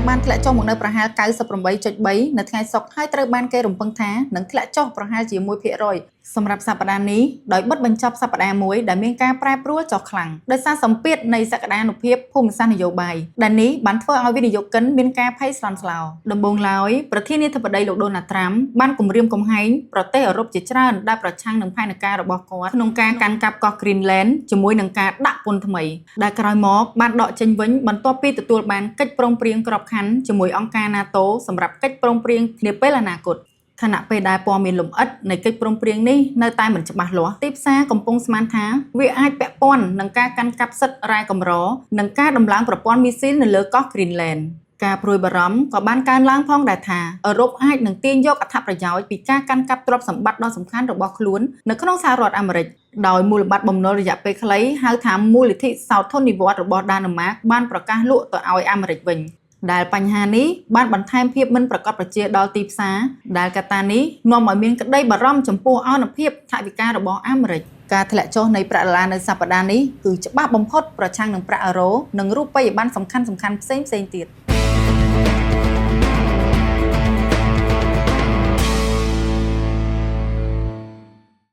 banធ្លាក់ចុះមកនៅប្រហែល 98.3 នៅថ្ងៃសុក្រហើយត្រូវបានគេរំពឹងថានឹងធ្លាក់ចុះប្រហែលជា 1% សម្រាប់សប្តាហ៍នេះដោយបិទបញ្ចប់សប្តាហ៍មួយដែលមានការប្រែប្រួលចុះខ្លាំងដោយសារសម្ពាធនៃសក្តានុភាពភូមិសាស្ត្រនយោបាយដែលនេះបានធ្វើឲ្យវិនិយោគិនមានការភ័យស្លន់ស្លោដំបូងឡើយប្រធានាធិបតីលោកដូណាល់ត្រាំបានគម្រាមកំហែងប្រទេសអឺរ៉ុបជាច្រើនដែលប្រឆាំងនឹងផែនការរបស់គាត់ក្នុងការកាន់កាប់កោះ Greenland ជាមួយនឹងការដាក់ពន្ធថ្មីដែលក្រោយមកបានដកចេញវិញបន្ទាប់ពីទទួលបានកិច្ចព្រមព្រៀងក្របខ័ណ្ឌជាមួយអង្គការ NATO សម្រាប់កិច្ចព្រមព្រៀងនាពេលអនាគតខណៈពេលដែលព័ត៌មានលម្អិតនៃកិច្ចព្រមព្រៀងនេះនៅតែមិនច្បាស់លាស់ទីផ្សារកំពុងស្មានថាវាអាចពាក់ព័ន្ធនឹងការកាន់កាប់សិទ្ធិរ៉ែកម្រនិងការដំឡើងប្រព័ន្ធមីស៊ីលនៅលើកោះ Greenland ការព្រួយបារម្ភក៏បានកើនឡើងផងដែរថាអឺរ៉ុបអាចនឹងទាញយកអត្ថប្រយោជន៍ពីការកាន់កាប់ទ្រព្យសម្បត្តិដ៏សំខាន់របស់ខ្លួននៅក្នុងសហរដ្ឋអាមេរិកដោយមូលបត្របំណុលរយៈពេលខ្លីហៅថាមូលនិធិសោធននិវត្តន៍របស់ដាណឺម៉ាកបានប្រកាសលក់ទៅឲ្យអាមេរិកវិញដែលបញ្ហានេះបានបន្ថែមភាពមិនប្រកបប្រជាដល់ទីផ្សារដែលកត្តានេះនាំឲ្យមានក្តីបារម្ភចំពោះអនុភាពថវិការបស់អាមេរិកការធ្លាក់ចុះនៃប្រាក់ដុល្លារនៅសប្តាហ៍នេះគឺច្បាស់បំផុតប្រឆាំងនឹងប្រាក់អឺរ៉ូនិងរូបិយប័ណ្ណសំខាន់ៗផ្សេងទៀត